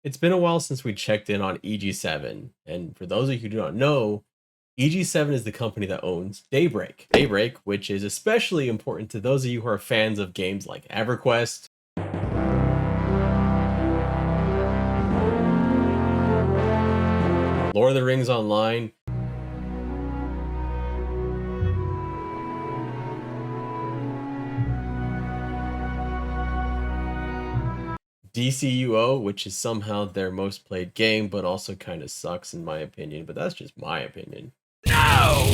It's been a while since we checked in on EG7, and for those of you who do not know, EG7 is the company that owns Daybreak. Daybreak, which is especially important to those of you who are fans of games like Everquest, Lord of the Rings Online, DCUO, which is somehow their most played game, but also kind of sucks in my opinion, but that's just my opinion. No!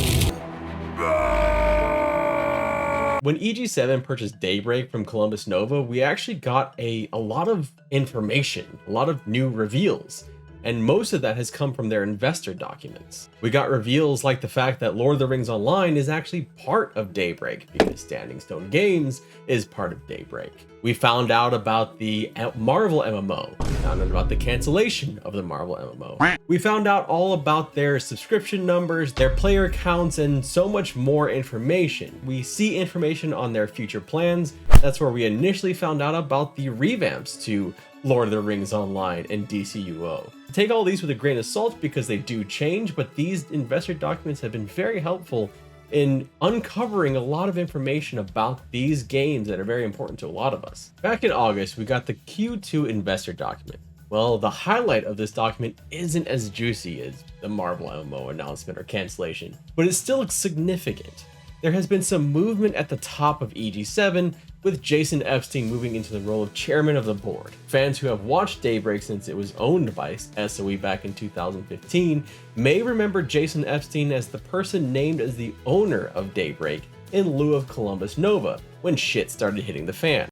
When EG7 purchased Daybreak from Columbus Nova, we actually got a lot of information, a lot of new reveals, and most of that has come from their investor documents. We got reveals like the fact that Lord of the Rings Online is actually part of Daybreak because Standing Stone Games is part of Daybreak. We found out about the Marvel MMO. We found out about the cancellation of the Marvel MMO. We found out all about their subscription numbers, their player counts, and so much more information. We see information on their future plans. That's where we initially found out about the revamps to Lord of the Rings Online and DCUO. Take all these with a grain of salt because they do change, but these investor documents have been very helpful in uncovering a lot of information about these games that are very important to a lot of us. Back in August, we got the Q2 investor document. Well, the highlight of this document isn't as juicy as the Marvel MMO announcement or cancellation, but it's still significant. There has been some movement at the top of EG7, with Jason Epstein moving into the role of chairman of the board. Fans who have watched Daybreak since it was owned by SOE back in 2015 may remember Jason Epstein as the person named as the owner of Daybreak in lieu of Columbus Nova when shit started hitting the fan.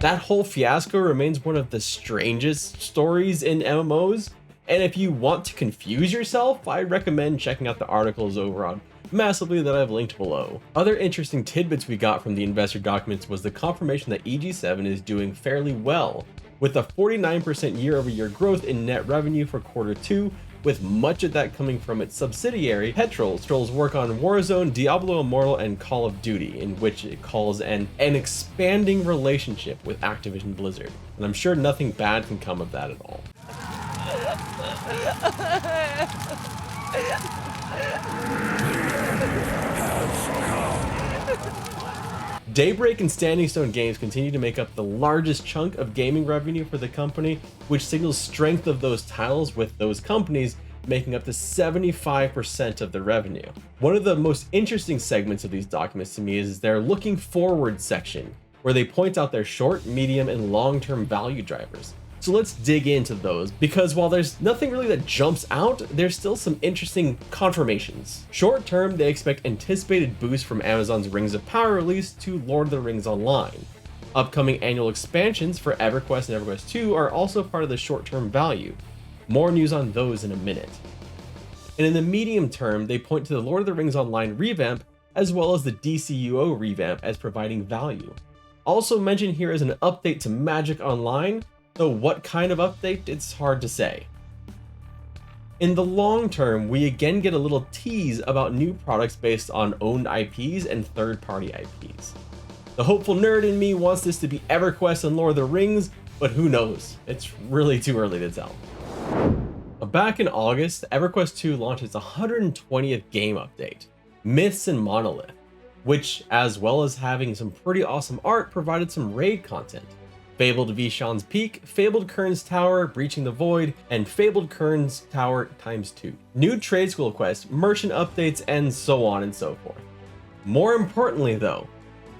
That whole fiasco remains one of the strangest stories in MMOs, and if you want to confuse yourself, I recommend checking out the articles over on Massively that I've linked below. Other interesting tidbits we got from the investor documents was the confirmation that EG7 is doing fairly well, with a 49% year-over-year growth in net revenue for Q2, with much of that coming from its subsidiary, Petrol's work on Warzone, Diablo Immortal, and Call of Duty, in which it calls an expanding relationship with Activision Blizzard. And I'm sure nothing bad can come of that at all. Daybreak and Standing Stone Games continue to make up the largest chunk of gaming revenue for the company, which signals strength of those titles, with those companies making up to 75% of the revenue. One of the most interesting segments of these documents to me is their looking forward section, where they point out their short, medium, and long-term value drivers. So let's dig into those, because while there's nothing really that jumps out, there's still some interesting confirmations. Short term, they expect anticipated boost from Amazon's Rings of Power release to Lord of the Rings Online. Upcoming annual expansions for Everquest and Everquest II are also part of the short-term value. More news on those in a minute. And in the medium term, they point to the Lord of the Rings Online revamp as well as the DCUO revamp as providing value. Also mentioned here is an update to Magic Online, though what kind of update, it's hard to say. In the long term, we again get a little tease about new products based on owned IPs and third-party IPs. The hopeful nerd in me wants this to be Everquest and Lord of the Rings, but who knows? It's really too early to tell. Back in August, Everquest II launched its 120th game update, Myths and Monolith, which, as well as having some pretty awesome art, provided some raid content. Fabled Vishan's Peak, Fabled Kern's Tower, Breaching the Void, and Fabled Kern's Tower ×2. New trade school quests, merchant updates, and so on and so forth. More importantly though,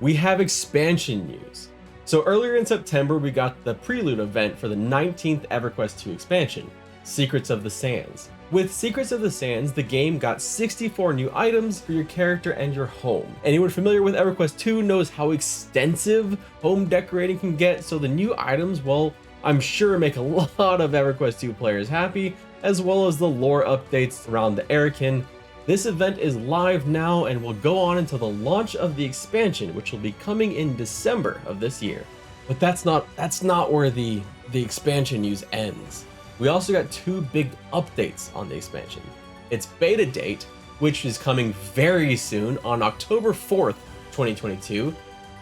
we have expansion news. So earlier in September, we got the prelude event for the 19th Everquest II expansion, Secrets of the Sands. With Secrets of the Sands, the game got 64 new items for your character and your home. Anyone familiar with Everquest II knows how extensive home decorating can get, so the new items, well, I'm sure make a lot of Everquest II players happy, as well as the lore updates around the Arakin. This event is live now and will go on until the launch of the expansion, which will be coming in December of this year. But that's not where the expansion news ends. We also got two big updates on the expansion. Its beta date, which is coming very soon on October 4th, 2022,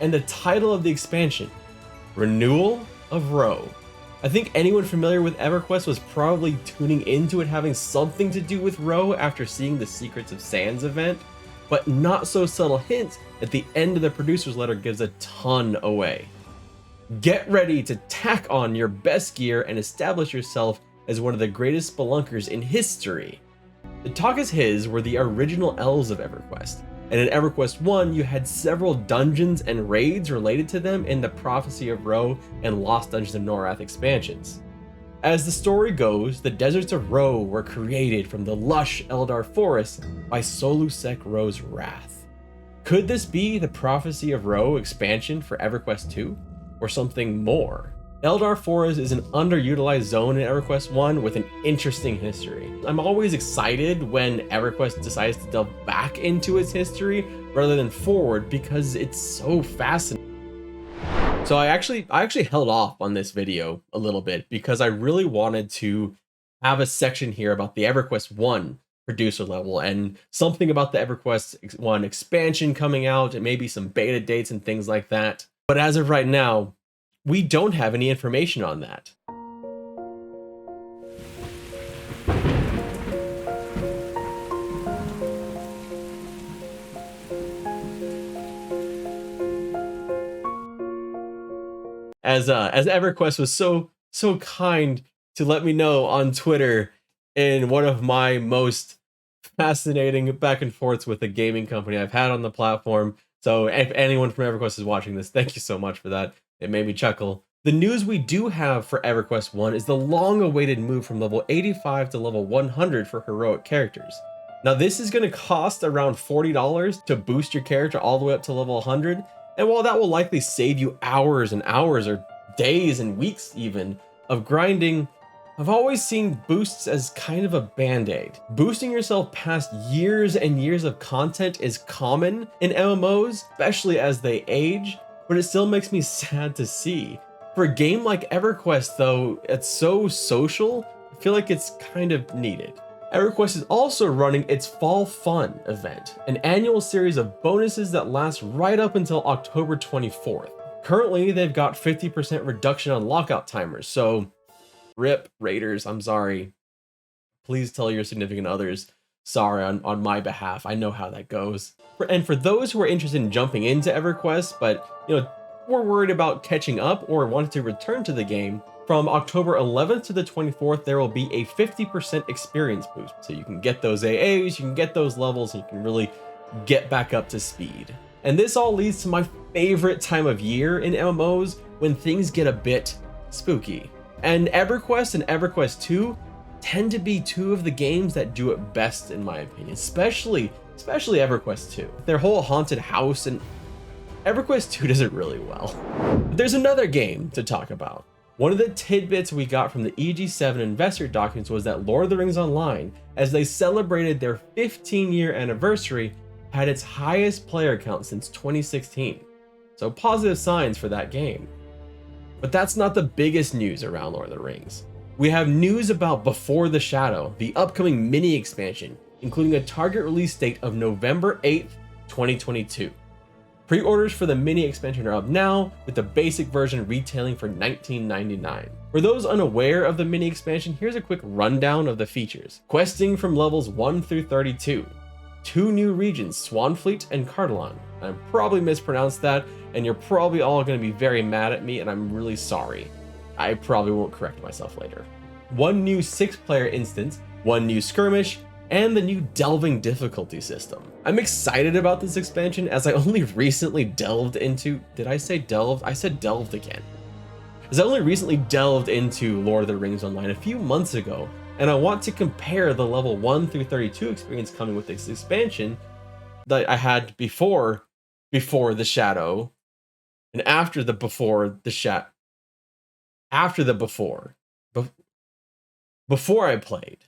and the title of the expansion, Renewal of Row. I think anyone familiar with EverQuest was probably tuning into it having something to do with Row after seeing the Secrets of Sands event, but not so subtle hint at the end of the producer's letter gives a ton away. Get ready to tack on your best gear and establish yourself as one of the greatest spelunkers in history. The talk is his were the original elves of EverQuest, and in EverQuest I you had several dungeons and raids related to them in the Prophecy of Row and Lost Dungeons of Norath expansions. As the story goes, the deserts of Row were created from the lush Eldar forest by Solusek Row's wrath. Could this be the Prophecy of Row expansion for EverQuest II? Or something more? Eldar Forest is an underutilized zone in EverQuest 1 with an interesting history. I'm always excited when EverQuest decides to delve back into its history rather than forward because it's so fascinating. So I actually held off on this video a little bit because I really wanted to have a section here about the EverQuest 1 producer level and something about the EverQuest 1 expansion coming out and maybe some beta dates and things like that. But as of right now, we don't have any information on that. As EverQuest was so kind to let me know on Twitter in one of my most fascinating back and forths with a gaming company I've had on the platform. So if anyone from EverQuest is watching this, thank you so much for that. It made me chuckle. The news we do have for EverQuest 1 is the long-awaited move from level 85 to level 100 for heroic characters. Now this is going to cost around $40 to boost your character all the way up to level 100, and while that will likely save you hours and hours or days and weeks even of grinding, I've always seen boosts as kind of a band-aid. Boosting yourself past years and years of content is common in MMOs, especially as they age, but it still makes me sad to see. For a game like EverQuest though, it's so social, I feel like it's kind of needed. EverQuest is also running its Fall Fun event, an annual series of bonuses that last right up until October 24th. Currently, they've got 50% reduction on lockout timers, so rip raiders, I'm sorry. Please tell your significant others sorry on my behalf. I know how that goes. And for those who are interested in jumping into EverQuest, but we're worried about catching up or wanted to return to the game, from October 11th to the 24th, there will be a 50% experience boost. So you can get those AAs, you can get those levels, and you can really get back up to speed. And this all leads to my favorite time of year in MMOs, when things get a bit spooky. And EverQuest and EverQuest II tend to be two of the games that do it best in my opinion, especially EverQuest II. Their whole haunted house, and EverQuest II does it really well. But there's another game to talk about. One of the tidbits we got from the EG7 investor documents was that Lord of the Rings Online, as they celebrated their 15-year anniversary, had its highest player count since 2016. So positive signs for that game. But that's not the biggest news around Lord of the Rings. We have news about Before the Shadow, the upcoming mini expansion, including a target release date of November 8th, 2022. Pre-orders for the mini expansion are up now, with the basic version retailing for $19.99. For those unaware of the mini expansion, here's a quick rundown of the features. Questing from levels 1 through 32. 2 new regions, Swanfleet and Cardolan. I probably mispronounced that, and you're probably all going to be very mad at me, and I'm really sorry. I probably won't correct myself later. 1 new 6-player instance, 1 new skirmish, and the new delving difficulty system. I'm excited about this expansion as I only recently delved into, did I say delved? I said delved again. As I only recently delved into Lord of the Rings Online a few months ago, and I want to compare the level 1 through 32 experience coming with this expansion that I had before the Shadow, and after the before I played.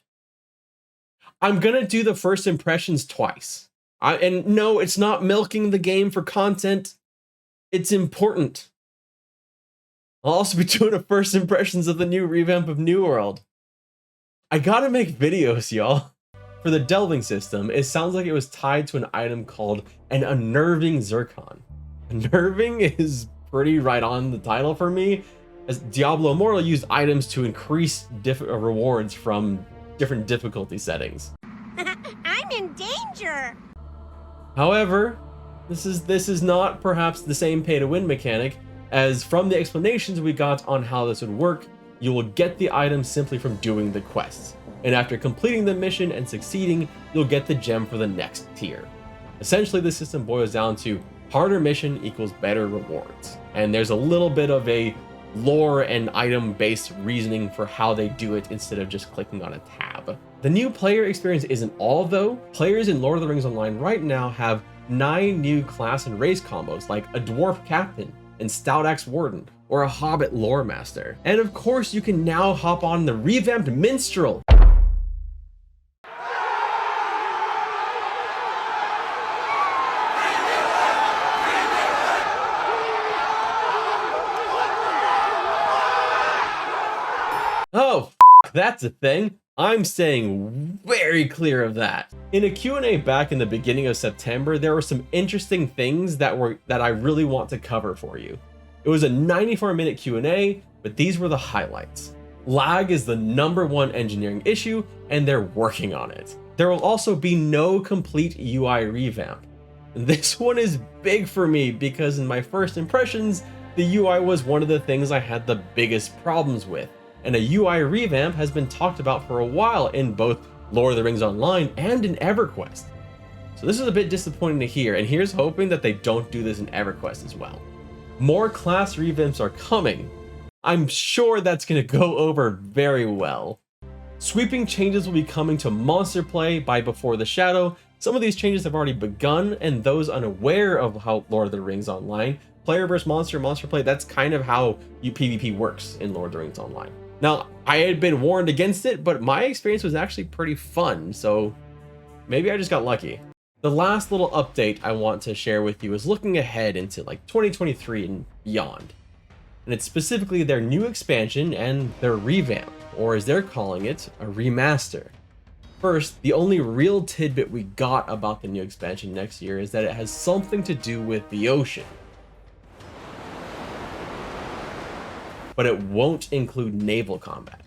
I'm gonna do the first impressions twice. And no, it's not milking the game for content. It's important. I'll also be doing a first impressions of the new revamp of New World. I gotta make videos, y'all. For the delving system, it sounds like it was tied to an item called an unnerving zircon. Unnerving is pretty right on the title for me, as Diablo Immortal used items to increase rewards from different difficulty settings. I'm in danger. However, this is not perhaps the same pay-to-win mechanic, as from the explanations we got on how this would work, you will get the items simply from doing the quests, and after completing the mission and succeeding, you'll get the gem for the next tier. Essentially, the system boils down to harder mission equals better rewards, and there's a little bit of a lore and item-based reasoning for how they do it instead of just clicking on a tab. The new player experience isn't all though. Players in Lord of the Rings Online right now have 9 new class and race combos like a dwarf captain and stout axe warden, or a hobbit lore master. And of course, you can now hop on the revamped minstrel. Oh, that's a thing. I'm staying very clear of that. In a Q&A back in the beginning of September, there were some interesting things that I really want to cover for you. It was a 94-minute Q&A, but these were the highlights. Lag is the #1 engineering issue, and they're working on it. There will also be no complete UI revamp. This one is big for me because in my first impressions, the UI was one of the things I had the biggest problems with. And a UI revamp has been talked about for a while in both Lord of the Rings Online and in Everquest. So this is a bit disappointing to hear, and here's hoping that they don't do this in Everquest as well. More class revamps are coming. I'm sure that's going to go over very well. Sweeping changes will be coming to Monster Play by Before the Shadow. Some of these changes have already begun, and those unaware of how Lord of the Rings Online, player versus monster play, that's kind of how PvP works in Lord of the Rings Online. Now, I had been warned against it, but my experience was actually pretty fun, so maybe I just got lucky. The last little update I want to share with you is looking ahead into like 2023 and beyond. And it's specifically their new expansion and their revamp, or as they're calling it, a remaster. First, the only real tidbit we got about the new expansion next year is that it has something to do with the ocean. But it won't include naval combat.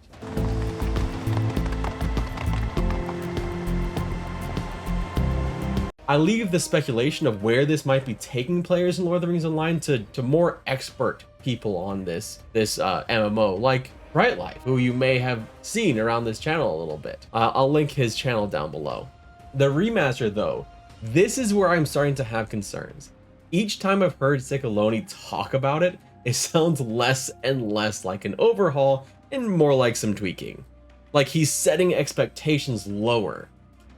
I leave the speculation of where this might be taking players in Lord of the Rings Online to more expert people on this MMO, like Bright Life, who you may have seen around this channel a little bit. I'll link his channel down below. The remaster though, this is where I'm starting to have concerns. Each time I've heard Ciccolone talk about it, it sounds less and less like an overhaul and more like some tweaking. Like he's setting expectations lower.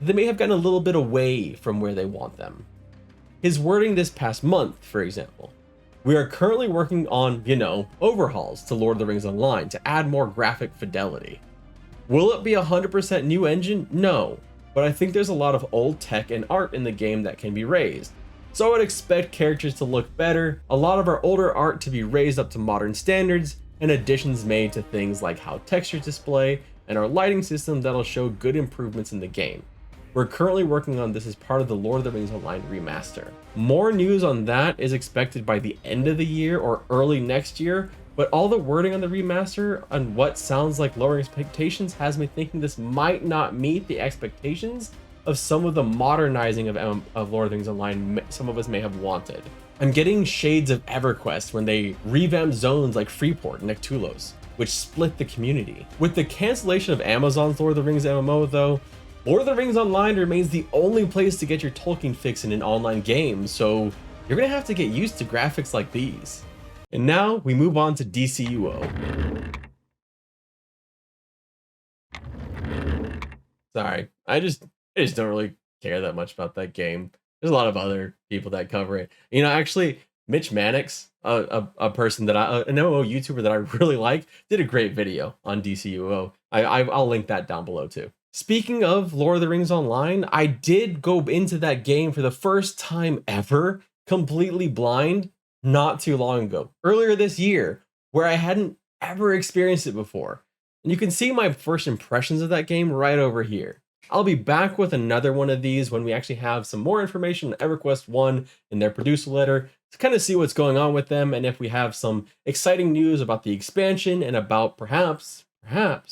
They may have gotten a little bit away from where they want them. His wording this past month, for example. We are currently working on, overhauls to Lord of the Rings Online to add more graphic fidelity. Will it be 100% new engine? No, but I think there's a lot of old tech and art in the game that can be raised. So I would expect characters to look better, a lot of our older art to be raised up to modern standards, and additions made to things like how textures display and our lighting system that'll show good improvements in the game. We're currently working on this as part of the Lord of the Rings Online remaster. More news on that is expected by the end of the year or early next year, but all the wording on the remaster on what sounds like lower expectations has me thinking this might not meet the expectations of some of the modernizing of Lord of the Rings Online some of us may have wanted. I'm getting shades of EverQuest when they revamped zones like Freeport and Nectulos, which split the community. With the cancellation of Amazon's Lord of the Rings MMO though, Lord of the Rings Online remains the only place to get your Tolkien fix in an online game, so you're gonna have to get used to graphics like these. And now we move on to DCUO. Sorry, I just don't really care that much about that game. There's a lot of other people that cover it. Actually, Mitch Mannix, a person that an MMO YouTuber that I really like, did a great video on DCUO. I'll link that down below too. Speaking of Lord of the Rings Online, I did go into that game for the first time ever, completely blind, not too long ago, earlier this year, where I hadn't ever experienced it before. And you can see my first impressions of that game right over here. I'll be back with another one of these when we actually have some more information on EverQuest 1 and their producer letter to kind of see what's going on with them, and if we have some exciting news about the expansion and about perhaps a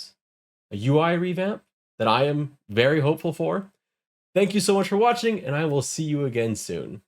UI revamp that I am very hopeful for. Thank you so much for watching, and I will see you again soon.